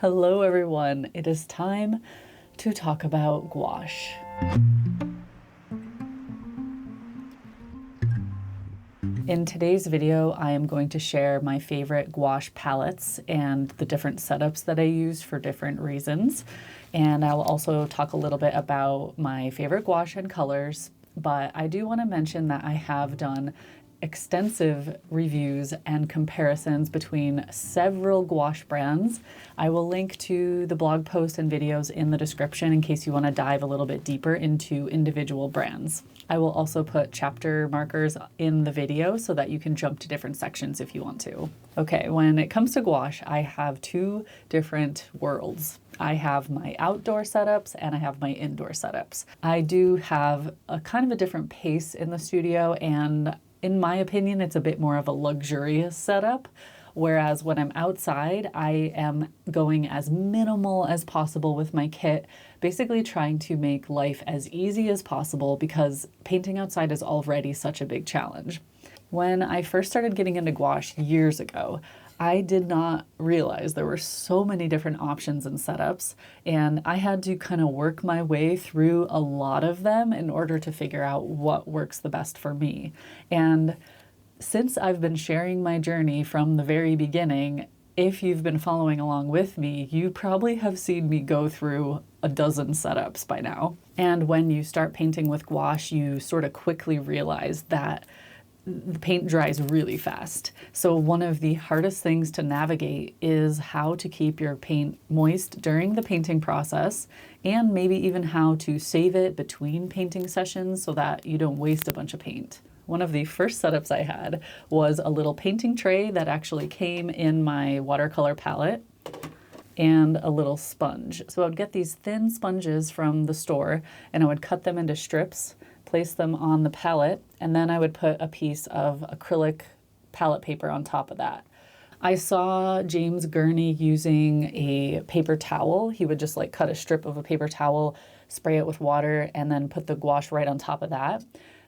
Hello everyone, it is time to talk about gouache. In today's video, I am going to share my favorite gouache palettes and the different setups that I use for different reasons. And I'll also talk a little bit about my favorite gouache and colors, but I do want to mention that I have done extensive reviews and comparisons between several gouache brands. I will link to the blog post and videos in the description in case you want to dive a little bit deeper into individual brands. I will also put chapter markers in the video so that you can jump to different sections if you want to. Okay, when it comes to gouache, I have two different worlds. I have my outdoor setups and I have my indoor setups. I do have a kind of a different pace in the studio, and in my opinion, it's a bit more of a luxurious setup. Whereas when I'm outside, I am going as minimal as possible with my kit, basically trying to make life as easy as possible because painting outside is already such a big challenge. When I first started getting into gouache years ago, I did not realize there were so many different options and setups, and I had to kind of work my way through a lot of them in order to figure out what works the best for me. And since I've been sharing my journey from the very beginning, if you've been following along with me, you probably have seen me go through a dozen setups by now. And when you start painting with gouache, you sort of quickly realize that the paint dries really fast. So one of the hardest things to navigate is how to keep your paint moist during the painting process, and maybe even how to save it between painting sessions so that you don't waste a bunch of paint. One of the first setups I had was a little painting tray that actually came in my watercolor palette and a little sponge. So I would get these thin sponges from the store and I would cut them into strips, place them on the palette, and then I would put a piece of acrylic palette paper on top of that. I saw James Gurney using a paper towel. He would just like cut a strip of a paper towel, spray it with water, and then put the gouache right on top of that.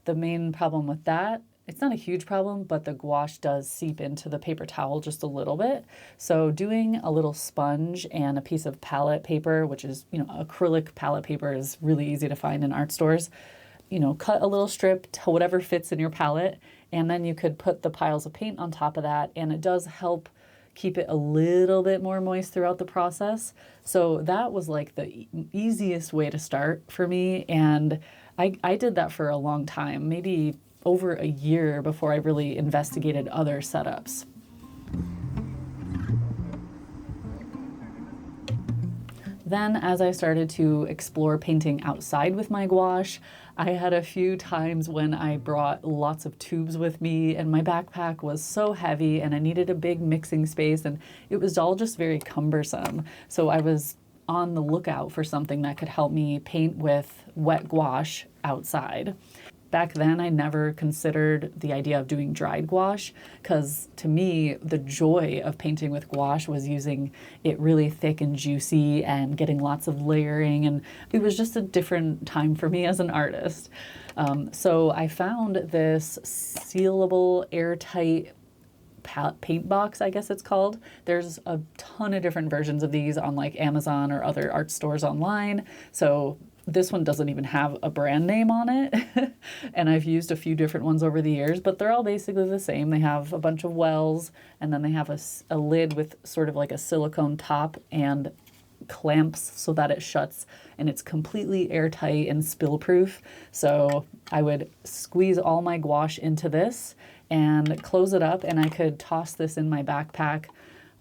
The main problem with that, it's not a huge problem, but the gouache does seep into the paper towel just a little bit. So doing a little sponge and a piece of palette paper, which is, acrylic palette paper is really easy to find in art stores. Cut a little strip to whatever fits in your palette, and then you could put the piles of paint on top of that, and it does help keep it a little bit more moist throughout the process. So that was like the easiest way to start for me, and I did that for a long time, maybe over a year before I really investigated other setups. Then as I started to explore painting outside with my gouache, I had a few times when I brought lots of tubes with me and my backpack was so heavy and I needed a big mixing space and it was all just very cumbersome. So I was on the lookout for something that could help me paint with wet gouache outside. Back then, I never considered the idea of doing dried gouache because to me, the joy of painting with gouache was using it really thick and juicy and getting lots of layering. And it was just a different time for me as an artist. So I found this sealable, airtight paint box, I guess it's called. There's a ton of different versions of these on like Amazon or other art stores online. So this one doesn't even have a brand name on it. And I've used a few different ones over the years, but they're all basically the same. They have a bunch of wells and then they have a lid with sort of like a silicone top and clamps so that it shuts and it's completely airtight and spill proof. So I would squeeze all my gouache into this and close it up and I could toss this in my backpack.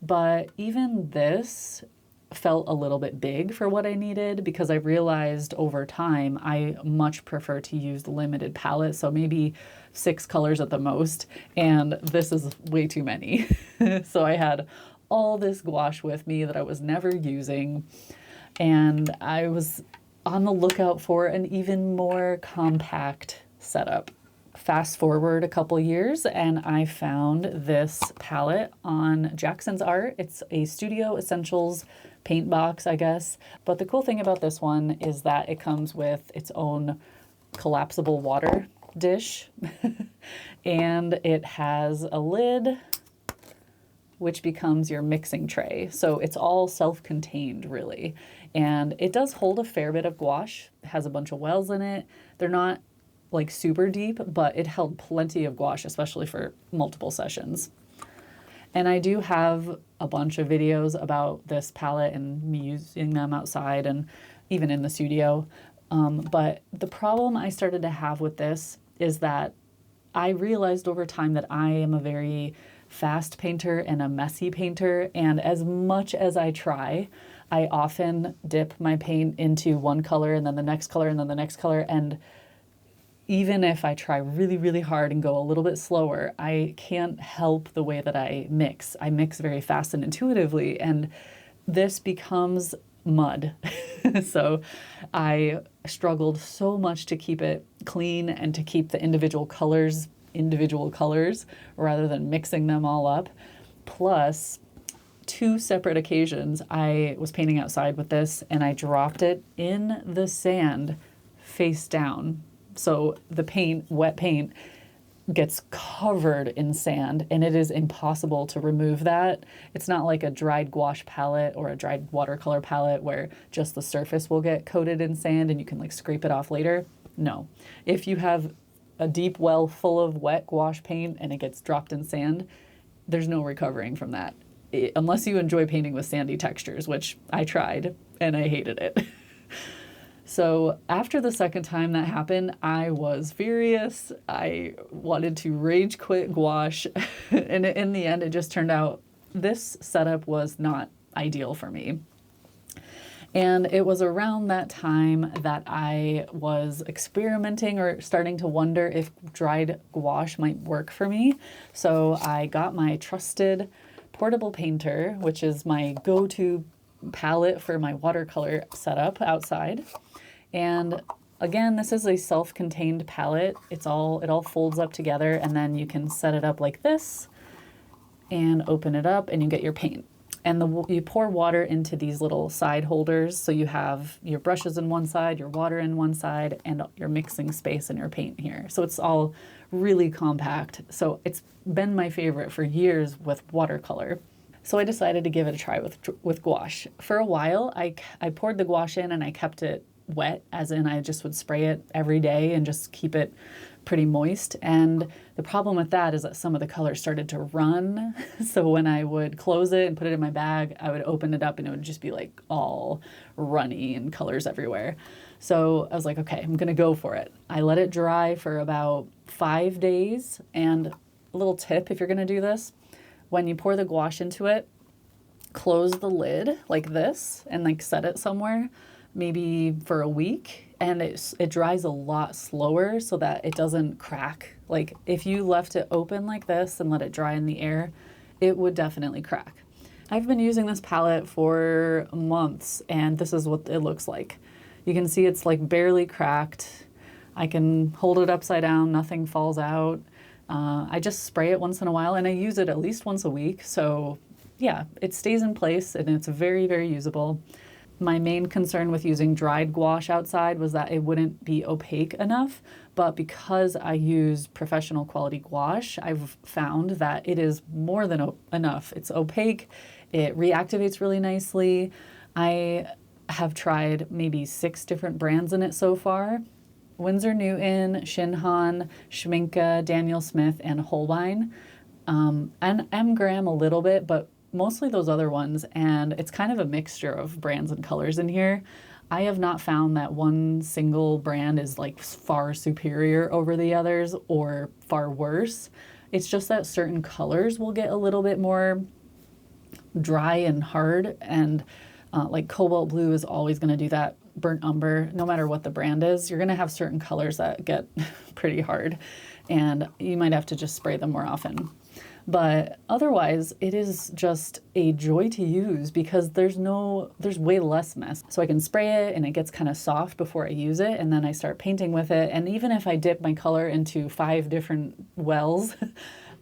But even this felt a little bit big for what I needed because I realized over time I much prefer to use the limited palette, so maybe 6 colors at the most, and this is way too many. So I had all this gouache with me that I was never using, and I was on the lookout for an even more compact setup. Fast forward a couple years and I found this palette on Jackson's Art. It's a Studio Essentials paint box, I guess. But the cool thing about this one is that it comes with its own collapsible water dish and it has a lid which becomes your mixing tray. So it's all self-contained really. And it does hold a fair bit of gouache. It has a bunch of wells in it. They're not like super deep, but it held plenty of gouache, especially for multiple sessions. And I do have a bunch of videos about this palette and me using them outside and even in the studio. But the problem I started to have with this is that I realized over time that I am a very fast painter and a messy painter. And as much as I try, I often dip my paint into one color and then the next color and then the next color. And even if I try really, really hard and go a little bit slower, I can't help the way that I mix. I mix very fast and intuitively, and this becomes mud. So I struggled so much to keep it clean and to keep the individual colors rather than mixing them all up. Plus, 2 separate occasions I was painting outside with this and I dropped it in the sand face down. So the paint, wet paint, gets covered in sand and it is impossible to remove that. It's not like a dried gouache palette or a dried watercolor palette where just the surface will get coated in sand and you can like scrape it off later. No. If you have a deep well full of wet gouache paint and it gets dropped in sand, there's no recovering from that. Unless you enjoy painting with sandy textures, which I tried and I hated it. So after the second time that happened, I was furious. I wanted to rage quit gouache. And in the end, it just turned out this setup was not ideal for me. And it was around that time that I was experimenting or starting to wonder if dried gouache might work for me. So I got my trusted portable painter, which is my go-to palette for my watercolor setup outside. And again, this is a self-contained palette. It all folds up together and then you can set it up like this and open it up and you get your paint. And you pour water into these little side holders. So you have your brushes in one side, your water in one side, and your mixing space and your paint here. So it's all really compact. So it's been my favorite for years with watercolor. So I decided to give it a try with gouache. For a while, I poured the gouache in and I kept it wet, as in I just would spray it every day and just keep it pretty moist. And the problem with that is that some of the colors started to run. So when I would close it and put it in my bag, I would open it up and it would just be like all runny and colors everywhere. So I was like, okay, I'm gonna go for it. I let it dry for about 5 days. And a little tip, if you're gonna do this, when you pour the gouache into it, close the lid like this and like set it somewhere, maybe for a week, and it dries a lot slower so that it doesn't crack. Like if you left it open like this and let it dry in the air, it would definitely crack. I've been using this palette for months and this is what it looks like. You can see it's like barely cracked. I can hold it upside down, nothing falls out. I just spray it once in a while and I use it at least once a week. So yeah, it stays in place and it's very, very usable. My main concern with using dried gouache outside was that it wouldn't be opaque enough, but because I use professional quality gouache, I've found that it is more than enough. It's opaque, it reactivates really nicely. I have tried maybe 6 different brands in it so far. Winsor Newton, Shinhan, Schminke, Daniel Smith, and Holbein. And M. Graham a little bit, but mostly those other ones, and it's kind of a mixture of brands and colors in here. I have not found that one single brand is like far superior over the others or far worse. It's just that certain colors will get a little bit more dry and hard, and like cobalt blue is always going to do that. Burnt umber, no matter what the brand is, you're going to have certain colors that get pretty hard, and you might have to just spray them more often. But otherwise, it is just a joy to use because there's way less mess. So I can spray it and it gets kind of soft before I use it, and then I start painting with it. And even if I dip my color into 5 different wells,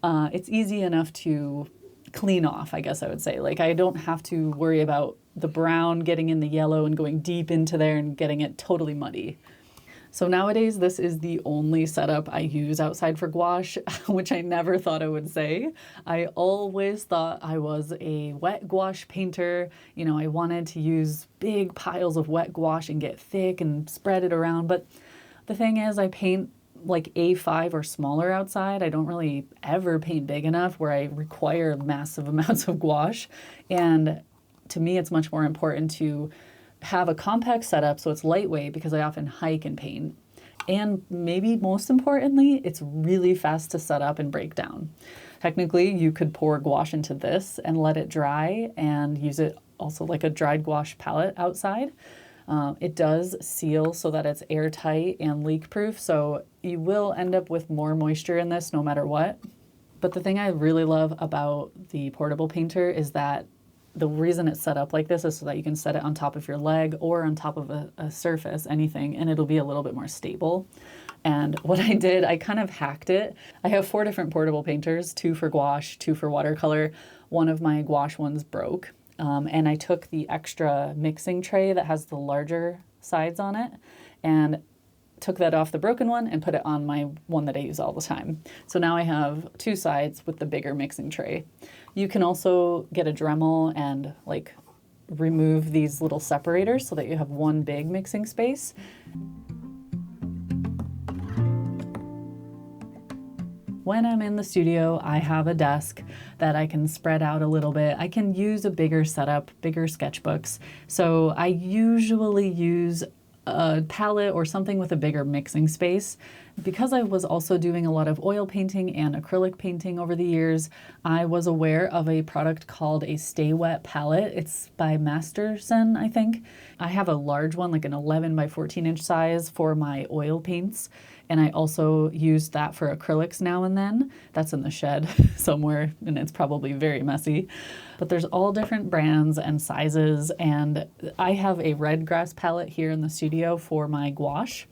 it's easy enough to clean off, I guess I would say. Like I don't have to worry about the brown getting in the yellow and going deep into there and getting it totally muddy. So nowadays, this is the only setup I use outside for gouache, which I never thought I would say. I always thought I was a wet gouache painter. You know, I wanted to use big piles of wet gouache and get thick and spread it around. But the thing is, I paint like A5 or smaller outside. I don't really ever paint big enough where I require massive amounts of gouache. And to me, it's much more important to have a compact setup so it's lightweight, because I often hike and paint. And maybe most importantly, it's really fast to set up and break down. Technically, you could pour gouache into this and let it dry and use it also like a dried gouache palette outside. It does seal so that it's airtight and leak-proof, so you will end up with more moisture in this no matter what. But the thing I really love about the portable painter is that the reason it's set up like this is so that you can set it on top of your leg or on top of a surface, anything, and it'll be a little bit more stable. And what I did, I kind of hacked it. I have 4 different portable painters, 2 for gouache, 2 for watercolor. One of my gouache ones broke, and I took the extra mixing tray that has the larger sides on it and took that off the broken one and put it on my one that I use all the time. So now I have 2 sides with the bigger mixing tray. You can also get a Dremel and like remove these little separators so that you have one big mixing space. When I'm in the studio, I have a desk that I can spread out a little bit. I can use a bigger setup, bigger sketchbooks. So I usually use a palette or something with a bigger mixing space. Because I was also doing a lot of oil painting and acrylic painting over the years, I was aware of a product called a Stay Wet palette. It's by Masterson, I think. I have a large one, like an 11 by 14 inch size for my oil paints. And I also use that for acrylics now and then. That's in the shed somewhere, and it's probably very messy. But there's all different brands and sizes, and I have a red grass palette here in the studio for my gouache.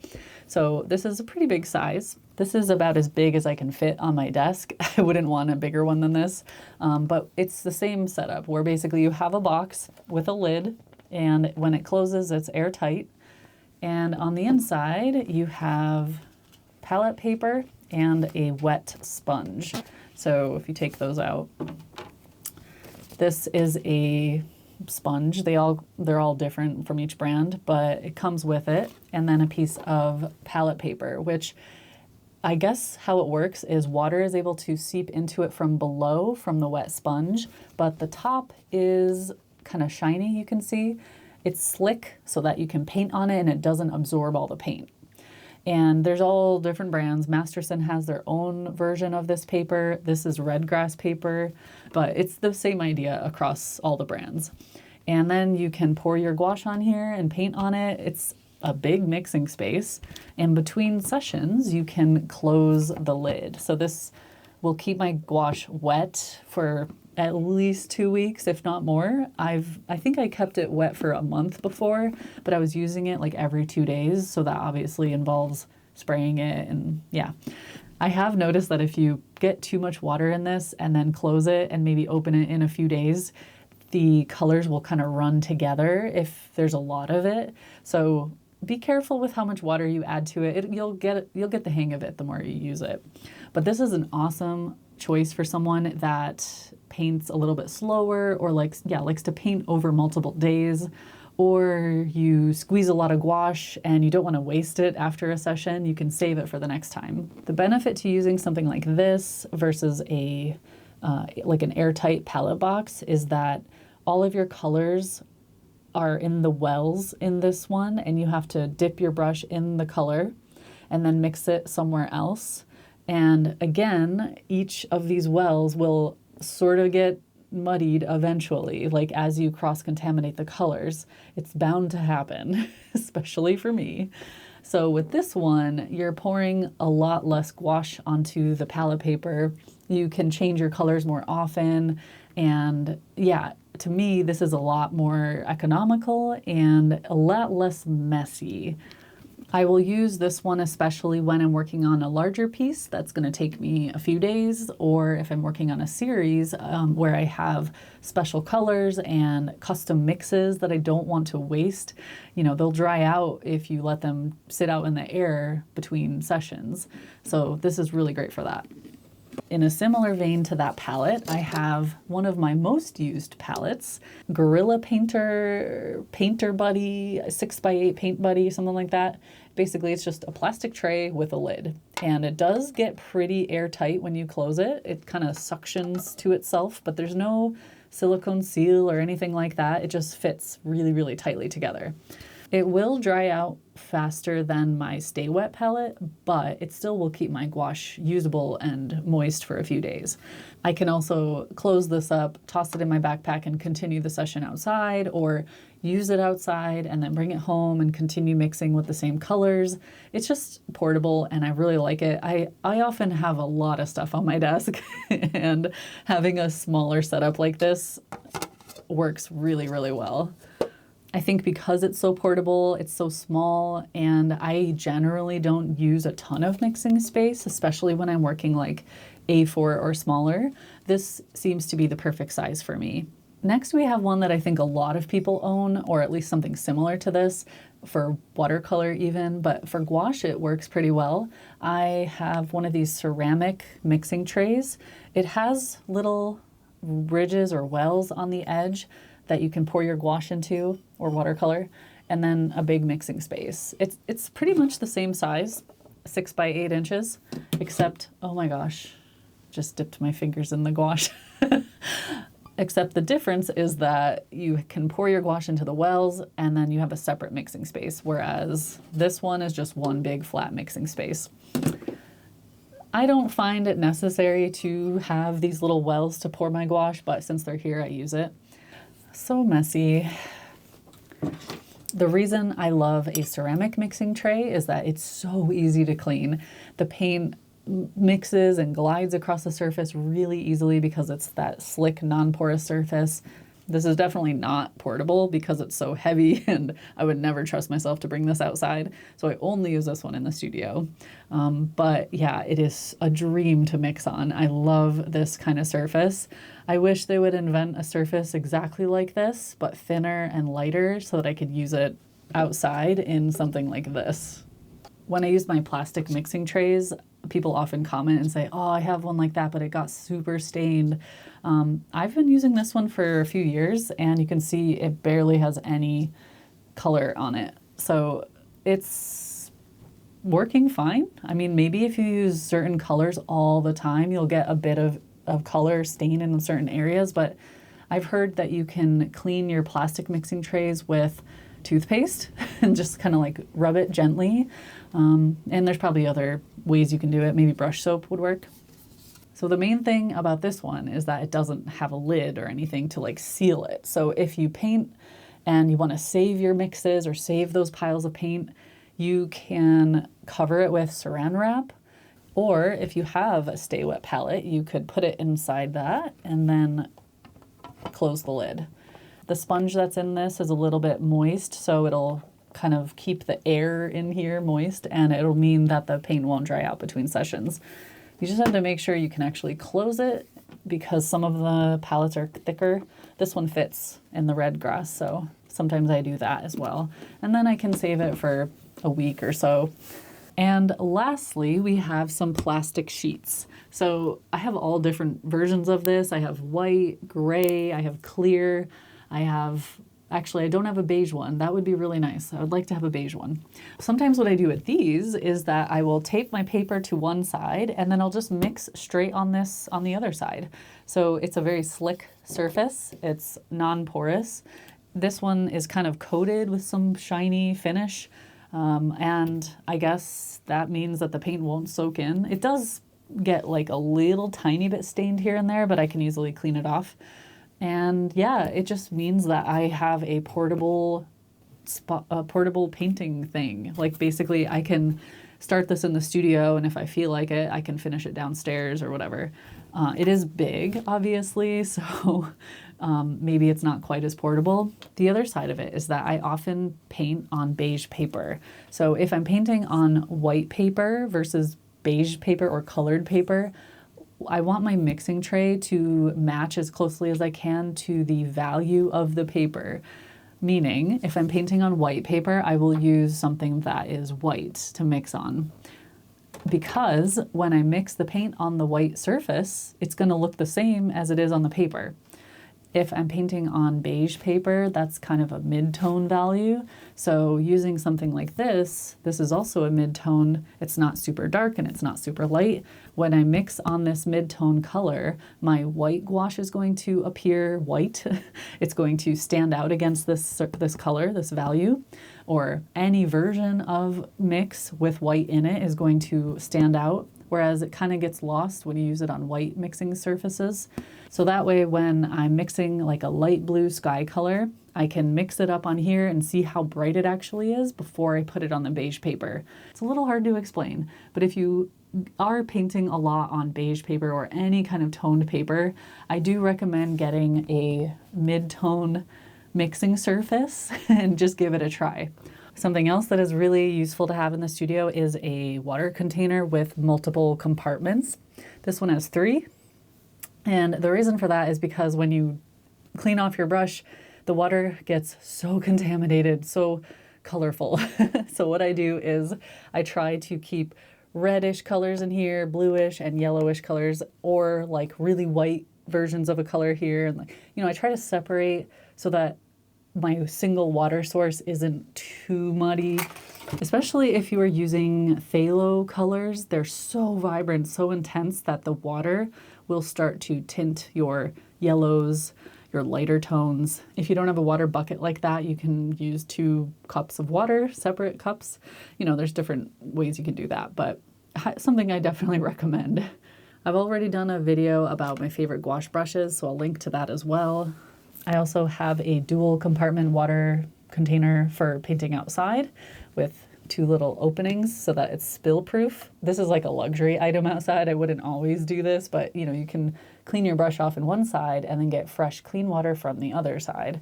So this is a pretty big size. This is about as big as I can fit on my desk. I wouldn't want a bigger one than this, but it's the same setup where basically you have a box with a lid, and when it closes, it's airtight. And on the inside, you have palette paper and a wet sponge. So if you take those out, this is a sponge. They're all different from each brand, but it comes with it. And then a piece of palette paper, which I guess how it works is water is able to seep into it from below from the wet sponge, but the top is kind of shiny, you can see. It's slick so that you can paint on it and it doesn't absorb all the paint. And there's all different brands. Masterson has their own version of this paper. This is red grass paper, but it's the same idea across all the brands. And then you can pour your gouache on here and paint on it. It's a big mixing space. And between sessions, you can close the lid. So this will keep my gouache wet for at least 2 weeks, if not more. I think I kept it wet for a month before, but I was using it like every 2 days, so that obviously involves spraying it, and yeah. I have noticed that if you get too much water in this and then close it and maybe open it in a few days, the colors will kind of run together if there's a lot of it. So be careful with how much water you add to it. You'll get the hang of it the more you use it. But this is an awesome choice for someone that paints a little bit slower or likes to paint over multiple days, or you squeeze a lot of gouache and you don't want to waste it after a session. You can save it for the next time. The benefit to using something like this versus like an airtight palette box is that all of your colors are in the wells in this one, and you have to dip your brush in the color and then mix it somewhere else. And again, each of these wells will sort of get muddied eventually, like as you cross-contaminate the colors. It's bound to happen, especially for me. So with this one, you're pouring a lot less gouache onto the palette paper. You can change your colors more often. And yeah, to me, this is a lot more economical and a lot less messy. I will use this one especially when I'm working on a larger piece that's going to take me a few days, or if I'm working on a series where I have special colors and custom mixes that I don't want to waste. You know, they'll dry out if you let them sit out in the air between sessions. So this is really great for that. In a similar vein to that palette, I have one of my most used palettes, Gorilla Painter Buddy, 6x8 Paint Buddy, something like that. Basically, it's just a plastic tray with a lid, and it does get pretty airtight when you close it. It kind of suctions to itself, but there's no silicone seal or anything like that. It just fits really, really tightly together. It will dry out faster than my Stay Wet palette, but it still will keep my gouache usable and moist for a few days. I can also close this up, toss it in my backpack, and continue the session outside, or use it outside and then bring it home and continue mixing with the same colors. It's just portable and I really like it. I often have a lot of stuff on my desk and having a smaller setup like this works really, really well. I think because it's so portable, it's so small, and I generally don't use a ton of mixing space, especially when I'm working like A4 or smaller. This seems to be the perfect size for me. Next, we have one that I think a lot of people own, or at least something similar to this, for watercolor even, but for gouache it works pretty well. I have one of these ceramic mixing trays. It has little ridges or wells on the edge that you can pour your gouache into, or watercolor, and then a big mixing space. It's pretty much the same size, 6 by 8 inches, except, oh my gosh, just dipped my fingers in the gouache. Except the difference is that you can pour your gouache into the wells and then you have a separate mixing space, whereas this one is just one big flat mixing space. I don't find it necessary to have these little wells to pour my gouache, but since they're here, I use it. So messy. The reason I love a ceramic mixing tray is that it's so easy to clean. The paint mixes and glides across the surface really easily because it's that slick, non-porous surface. This is definitely not portable because it's so heavy and I would never trust myself to bring this outside. So I only use this one in the studio. But yeah, it is a dream to mix on. I love this kind of surface. I wish they would invent a surface exactly like this, but thinner and lighter so that I could use it outside in something like this. When I use my plastic mixing trays, people often comment and say, oh, I have one like that, but it got super stained. I've been using this one for a few years and you can see it barely has any color on it. So it's working fine. I mean, maybe if you use certain colors all the time, you'll get a bit of color stain in certain areas, but I've heard that you can clean your plastic mixing trays with toothpaste and just kind of like rub it gently. And there's probably other ways you can do it. Maybe brush soap would work. So the main thing about this one is that it doesn't have a lid or anything to like seal it. So if you paint and you want to save your mixes or save those piles of paint, you can cover it with saran wrap. Or if you have a Stay Wet palette, you could put it inside that and then close the lid. The sponge that's in this is a little bit moist, so it'll kind of keep the air in here moist, and it'll mean that the paint won't dry out between sessions. You just have to make sure you can actually close it because some of the palettes are thicker. This one fits in the red grass, so sometimes I do that as well. And then I can save it for a week or so. And lastly, we have some plastic sheets. So I have all different versions of this. I have white, gray, I have clear, actually, I don't have a beige one. That would be really nice. I would like to have a beige one. Sometimes what I do with these is that I will tape my paper to one side and then I'll just mix straight on this on the other side. So it's a very slick surface. It's non-porous. This one is kind of coated with some shiny finish. And I guess that means that the paint won't soak in. It does get like a little tiny bit stained here and there, but I can easily clean it off. And yeah, it just means that I have a portable painting thing. Like basically I can start this in the studio and if I feel like it, I can finish it downstairs or whatever. It is big, obviously, so maybe it's not quite as portable. The other side of it is that I often paint on beige paper. So if I'm painting on white paper versus beige paper or colored paper, I want my mixing tray to match as closely as I can to the value of the paper. Meaning, if I'm painting on white paper, I will use something that is white to mix on. Because when I mix the paint on the white surface, it's going to look the same as it is on the paper. If I'm painting on beige paper, that's kind of a mid-tone value. So using something like this is also a mid-tone. It's not super dark and it's not super light. When I mix on this mid-tone color, my white gouache is going to appear white. It's going to stand out against this color, this value, or any version of mix with white in it is going to stand out, whereas it kind of gets lost when you use it on white mixing surfaces. So that way when I'm mixing like a light blue sky color, I can mix it up on here and see how bright it actually is before I put it on the beige paper. It's a little hard to explain, but if you are painting a lot on beige paper or any kind of toned paper, I do recommend getting a mid-tone mixing surface and just give it a try. Something else that is really useful to have in the studio is a water container with multiple compartments. This one has 3. And the reason for that is because when you clean off your brush, the water gets so contaminated, so colorful. So what I do is I try to keep reddish colors in here, bluish and yellowish colors, or like really white versions of a color here. And I try to separate so that my single water source isn't too muddy, especially if you are using phthalo colors. They're so vibrant, so intense that the water will start to tint your yellows, your lighter tones. If you don't have a water bucket like that, you can use 2 cups of water, separate cups. There's different ways you can do that, but something I definitely recommend. I've already done a video about my favorite gouache brushes, so I'll link to that as well. I also have a dual compartment water container for painting outside with 2 little openings so that it's spill proof. This is like a luxury item outside. I wouldn't always do this, but you can clean your brush off in one side and then get fresh clean water from the other side.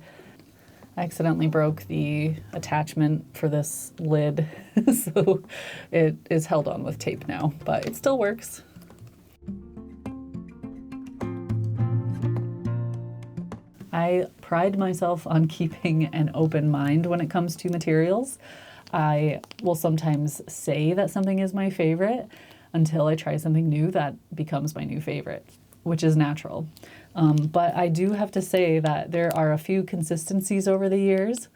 I accidentally broke the attachment for this lid, so it is held on with tape now, but it still works. I pride myself on keeping an open mind when it comes to materials. I will sometimes say that something is my favorite until I try something new that becomes my new favorite, which is natural. But I do have to say that there are a few consistencies over the years,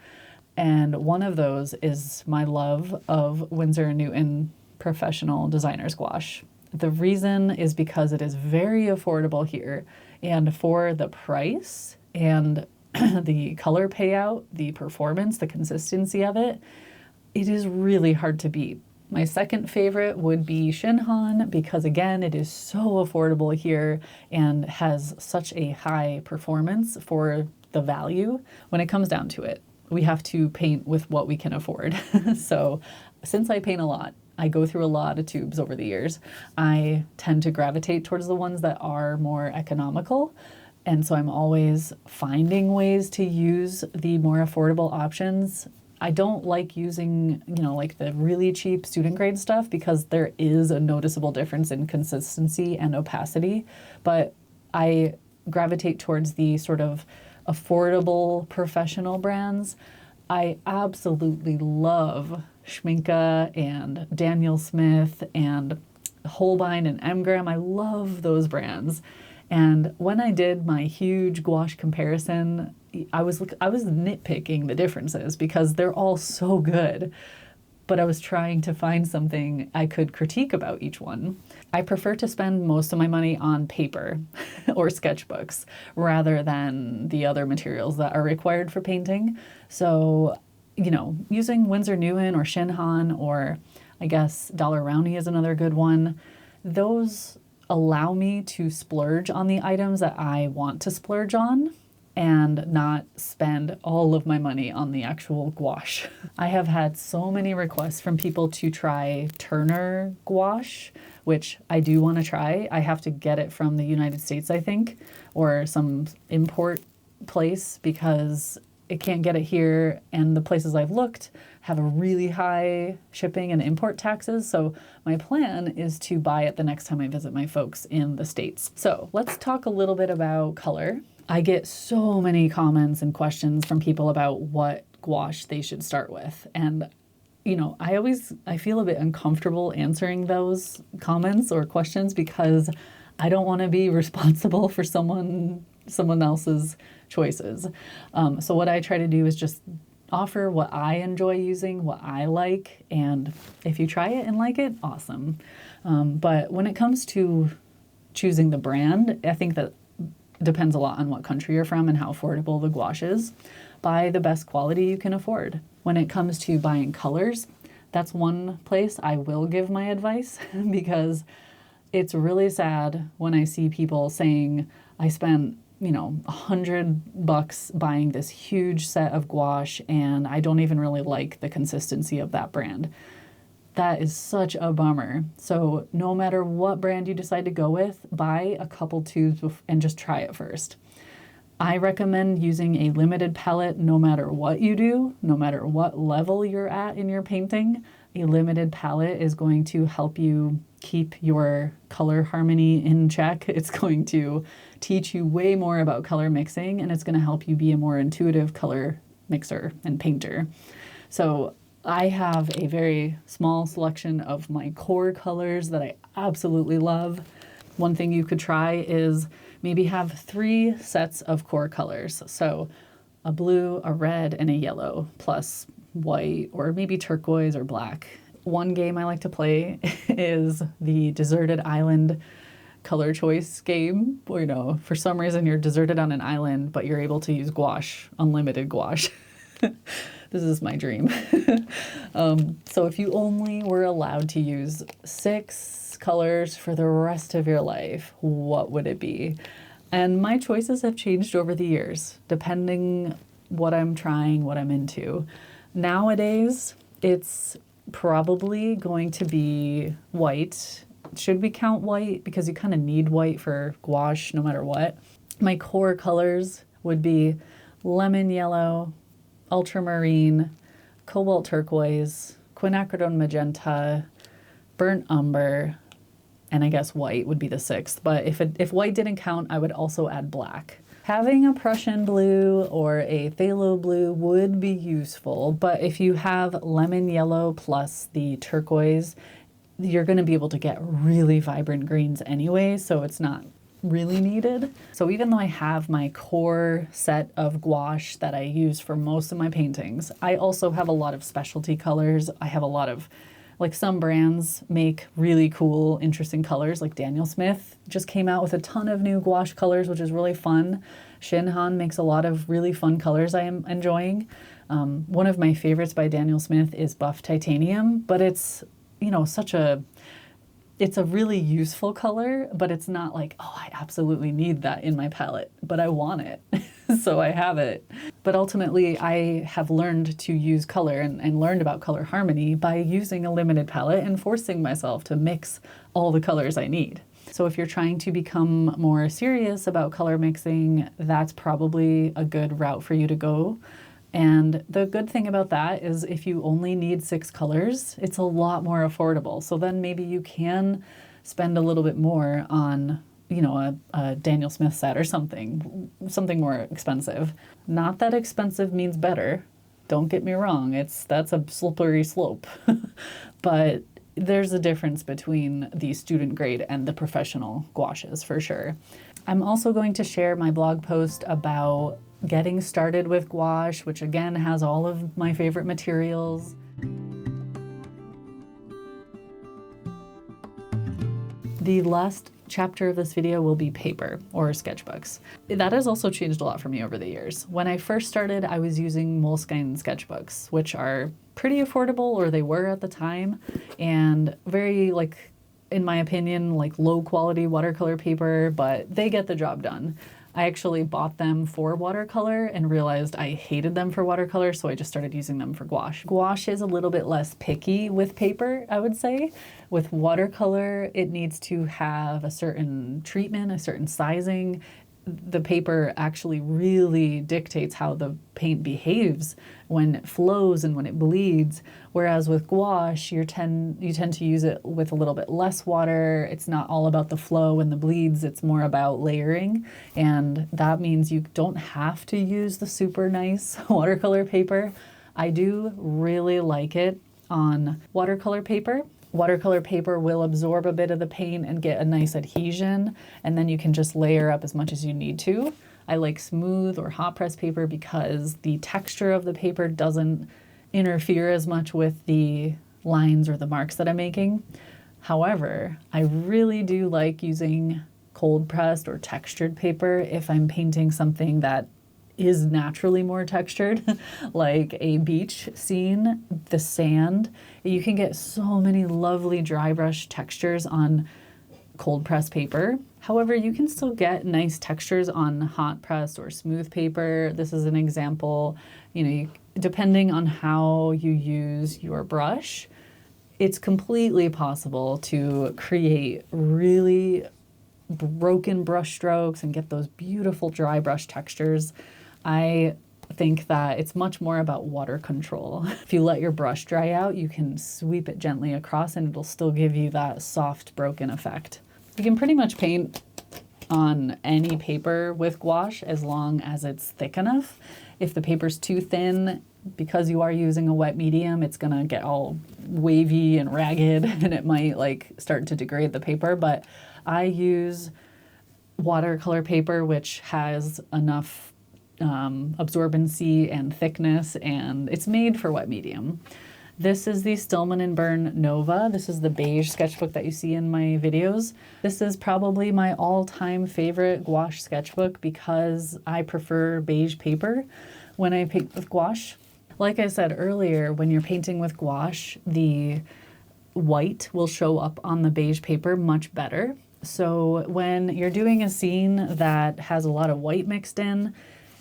and one of those is my love of Winsor & Newton Professional Designer's Gouache. The reason is because it is very affordable here, and for the price and the color payout, the performance, the consistency of it, it is really hard to beat. My second favorite would be Shinhan because, again, it is so affordable here and has such a high performance for the value. When it comes down to it, we have to paint with what we can afford. So since I paint a lot, I go through a lot of tubes over the years, I tend to gravitate towards the ones that are more economical. And so I'm always finding ways to use the more affordable options. I don't like using, like the really cheap student grade stuff because there is a noticeable difference in consistency and opacity, but I gravitate towards the sort of affordable professional brands. I absolutely love Schmincke and Daniel Smith and Holbein and Emgram. I love those brands. And when I did my huge gouache comparison, I was nitpicking the differences because they're all so good, but I was trying to find something I could critique about each one. I prefer to spend most of my money on paper or sketchbooks rather than the other materials that are required for painting. So, using Winsor Newton or Shinhan, or I guess Dollar Rowney is another good one, those allow me to splurge on the items that I want to splurge on. and not spend all of my money on the actual gouache. I have had so many requests from people to try Turner gouache, which I do want to try. I have to get it from the United States, I think, or some import place, because it can't get it here, and the places I've looked have a really high shipping and import taxes. So my plan is to buy it the next time I visit my folks in the States. So let's talk a little bit about color. I get so many comments and questions from people about what gouache they should start with. And you know, I feel a bit uncomfortable answering those comments or questions because I don't want to be responsible for someone else's choices. So what I try to do is just offer what I enjoy using, what I like, and if you try it and like it, awesome. But when it comes to choosing the brand, I think that depends a lot on what country you're from and how affordable the gouache is. Buy the best quality you can afford. When it comes to buying colors, that's one place I will give my advice because it's really sad when I see people saying, I spent, you know, $100 buying this huge set of gouache and I don't even really like the consistency of that brand. That is such a bummer. So no matter what brand you decide to go with, buy a couple tubes and just try it first. I recommend using a limited palette no matter what you do, no matter what level you're at in your painting. A limited palette is going to help you keep your color harmony in check. It's going to teach you way more about color mixing, and it's going to help you be a more intuitive color mixer and painter. So I have a very small selection of my core colors that I absolutely love. One thing you could try is maybe have 3 sets of core colors. So a blue, a red, and a yellow, plus white, or maybe turquoise or black. One game I like to play is the Deserted Island color choice game, where, you know, for some reason you're deserted on an island, but you're able to use gouache, unlimited gouache. This is my dream. So if you only were allowed to use 6 colors for the rest of your life, what would it be? And my choices have changed over the years, depending what I'm trying, what I'm into. Nowadays, it's probably going to be white. Should we count white? Because you kind of need white for gouache no matter what. My core colors would be lemon yellow, ultramarine, cobalt turquoise, quinacridone magenta, burnt umber, and I guess white would be the 6th. But if white didn't count, I would also add black. Having a Prussian blue or a phthalo blue would be useful, but if you have lemon yellow plus the turquoise, you're going to be able to get really vibrant greens anyway, so it's not really needed. So even though I have my core set of gouache that I use for most of my paintings, I also have a lot of specialty colors. I have a lot of, like, some brands make really cool, interesting colors. Like Daniel Smith just came out with a ton of new gouache colors, which is really fun. Shinhan makes a lot of really fun colors I am enjoying. One of my favorites by Daniel Smith is Buff Titanium, but it's, you know, it's a really useful color, but it's not like, oh, I absolutely need that in my palette, but I want it, so I have it. But ultimately, I have learned to use color and learned about color harmony by using a limited palette and forcing myself to mix all the colors I need. So if you're trying to become more serious about color mixing, that's probably a good route for you to go. And the good thing about that is if you only need 6 colors, it's a lot more affordable. So then maybe you can spend a little bit more on, you know, a Daniel Smith set or something more expensive. Not that expensive means better. Don't get me wrong. That's a slippery slope. But there's a difference between the student grade and the professional gouaches for sure. I'm also going to share my blog post about getting started with gouache, which again has all of my favorite materials. The last chapter of this video will be paper or sketchbooks. That has also changed a lot for me over the years. When I first started, I was using Moleskine sketchbooks, which are pretty affordable, or they were at the time, and very, like, in my opinion, like low quality watercolor paper, but they get the job done. I actually bought them for watercolor and realized I hated them for watercolor, so I just started using them for gouache. Gouache is a little bit less picky with paper, I would say. With watercolor, it needs to have a certain treatment, a certain sizing. The paper actually really dictates how the paint behaves when it flows and when it bleeds. Whereas with gouache, you tend to use it with a little bit less water. It's not all about the flow and the bleeds, it's more about layering. And that means you don't have to use the super nice watercolor paper. I do really like it on watercolor paper. Watercolor paper will absorb a bit of the paint and get a nice adhesion, and then you can just layer up as much as you need to. I like smooth or hot press paper because the texture of the paper doesn't interfere as much with the lines or the marks that I'm making. However, I really do like using cold pressed or textured paper if I'm painting something that is naturally more textured, like a beach scene, the sand. You can get so many lovely dry brush textures on cold press paper. However, you can still get nice textures on hot press or smooth paper. This is an example, depending on how you use your brush, it's completely possible to create really broken brush strokes and get those beautiful dry brush textures. I think that it's much more about water control. If you let your brush dry out, you can sweep it gently across and it'll still give you that soft broken effect. You can pretty much paint on any paper with gouache as long as it's thick enough. If the paper's too thin, because you are using a wet medium, it's gonna get all wavy and ragged and it might start to degrade the paper. But I use watercolor paper which has enough absorbency and thickness, and it's made for wet medium. This is the Stillman & Byrne Nova. This is the beige sketchbook that you see in my videos. This is probably my all-time favorite gouache sketchbook because I prefer beige paper when I paint with gouache. Like I said earlier, when you're painting with gouache, the white will show up on the beige paper much better. So when you're doing a scene that has a lot of white mixed in,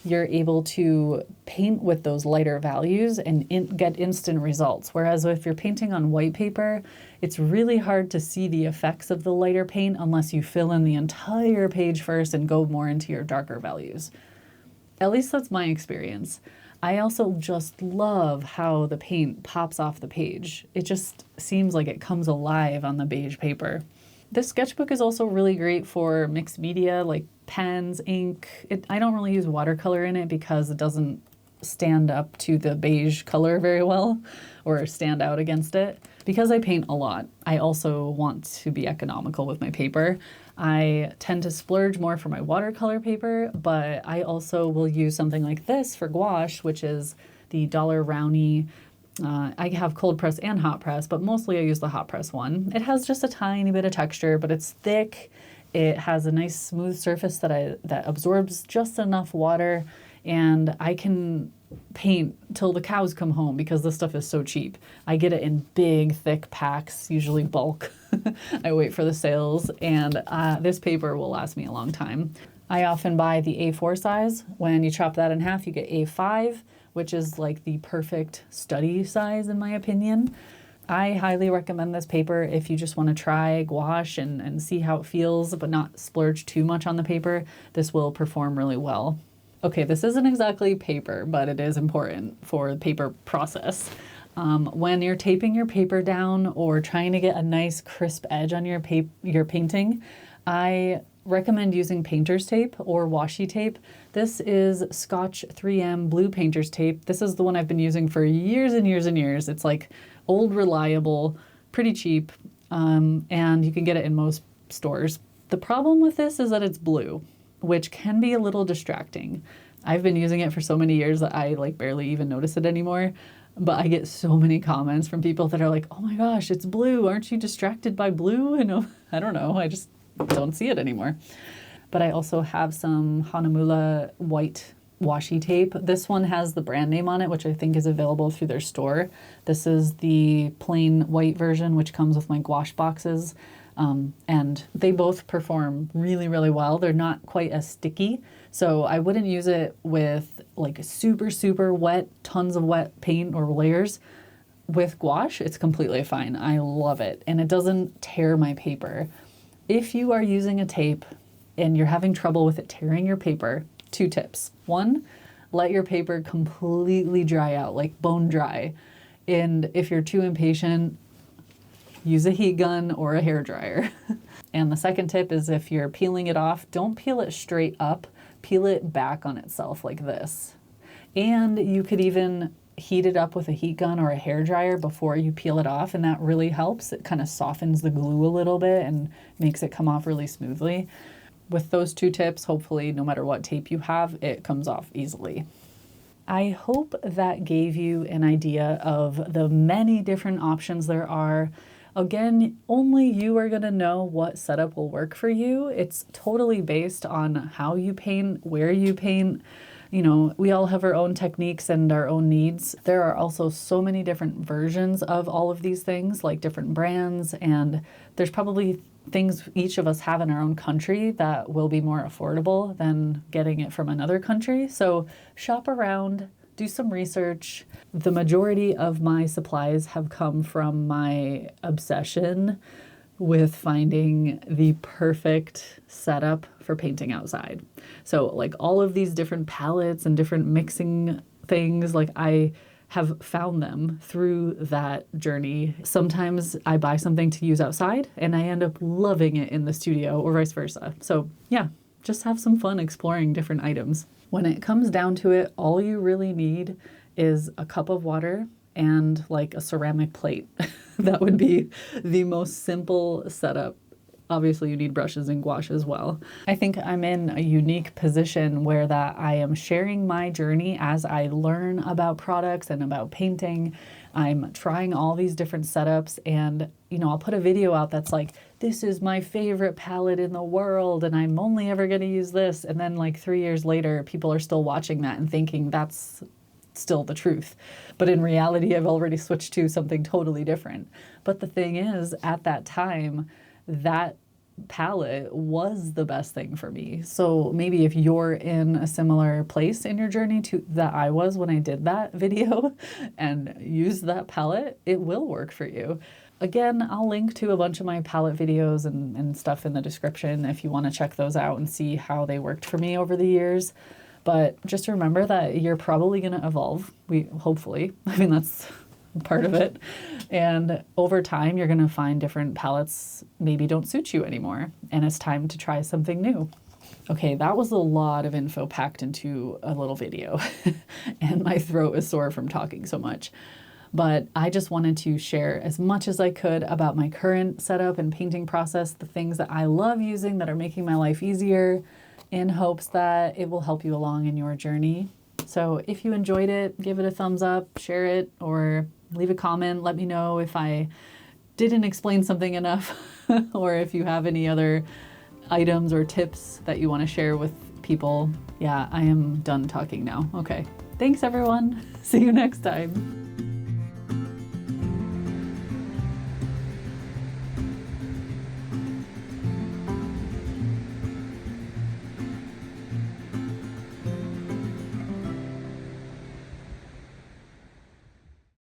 you're able to paint with those lighter values and get instant results. Whereas if you're painting on white paper, it's really hard to see the effects of the lighter paint unless you fill in the entire page first and go more into your darker values. At least that's my experience. I also just love how the paint pops off the page. It just seems like it comes alive on the beige paper. This sketchbook is also really great for mixed media like pens, ink. I don't really use watercolor in it because it doesn't stand up to the beige color very well or stand out against it. Because I paint a lot, I also want to be economical with my paper. I tend to splurge more for my watercolor paper, but I also will use something like this for gouache, which is the Dollar Rowney. I have cold press and hot press, but mostly I use the hot press one. It has just a tiny bit of texture, but it's thick. It has a nice smooth surface that absorbs just enough water, and I can paint till the cows come home because this stuff is so cheap. I get it in big, thick packs, usually bulk. I wait for the sales, and this paper will last me a long time. I often buy the A4 size. When you chop that in half, you get A5, which is like the perfect study size in my opinion. I highly recommend this paper if you just want to try gouache and see how it feels, but not splurge too much on the paper. This will perform really well. Okay, this isn't exactly paper, but it is important for the paper process. When you're taping your paper down or trying to get a nice crisp edge on your painting, I recommend using painter's tape or washi tape. This is Scotch 3M blue painter's tape. This is the one I've been using for years and years and years. It's like old, reliable, pretty cheap, and you can get it in most stores. The problem with this is that it's blue, which can be a little distracting. I've been using it for so many years that I barely even notice it anymore. But I get so many comments from people that are like, oh my gosh, it's blue. Aren't you distracted by blue? And I don't know. I just don't see it anymore. But I also have some Hanamulla white washi tape. This one has the brand name on it, which I think is available through their store. This is the plain white version, which comes with my gouache boxes. And they both perform really, really well. They're not quite as sticky. So I wouldn't use it with like super, super wet, tons of wet paint or layers. With gouache, it's completely fine. I love it. And it doesn't tear my paper. If you are using a tape and you're having trouble with it tearing your paper, 2 tips. 1, let your paper completely dry out, like bone dry. And if you're too impatient, use a heat gun or a hair dryer. And the second tip is if you're peeling it off, don't peel it straight up, peel it back on itself like this. And you could even heat it up with a heat gun or a hair dryer before you peel it off, and that really helps. It kind of softens the glue a little bit and makes it come off really smoothly. With those 2 tips, hopefully no matter what tape you have, it comes off easily. I hope that gave you an idea of the many different options there are. Again, only you are going to know what setup will work for you. It's totally based on how you paint, where you paint. You know, we all have our own techniques and our own needs. There are also so many different versions of all of these things, like different brands, and there's probably things each of us have in our own country that will be more affordable than getting it from another country. So shop around, do some research. The majority of my supplies have come from my obsession with finding the perfect setup for painting outside. So like all of these different palettes and different mixing things, like I have found them through that journey. Sometimes I buy something to use outside and I end up loving it in the studio or vice versa. So yeah, just have some fun exploring different items. When it comes down to it, all you really need is a cup of water and like a ceramic plate. That would be the most simple setup. Obviously you need brushes and gouache as well. I think I'm in a unique position where that I am sharing my journey as I learn about products and about painting. I'm trying all these different setups, and you know, I'll put a video out that's like, this is my favorite palette in the world and I'm only ever going to use this. And then like 3 years later, people are still watching that and thinking that's still the truth. But in reality, I've already switched to something totally different. But the thing is, at that time, that palette was the best thing for me. So maybe if you're in a similar place in your journey to that I was when I did that video and used that palette, it will work for you. Again, I'll link to a bunch of my palette videos and stuff in the description if you want to check those out and see how they worked for me over the years. But just remember that you're probably going to evolve. Hopefully. I mean, that's part of it. And over time, you're going to find different palettes maybe don't suit you anymore. And it's time to try something new. Okay, that was a lot of info packed into a little video. And my throat is sore from talking so much. But I just wanted to share as much as I could about my current setup and painting process, the things that I love using that are making my life easier, in hopes that it will help you along in your journey. So if you enjoyed it, give it a thumbs up, share it, or leave a comment. Let me know if I didn't explain something enough or if you have any other items or tips that you want to share with people. Yeah, I am done talking now. Okay. Thanks everyone. See you next time.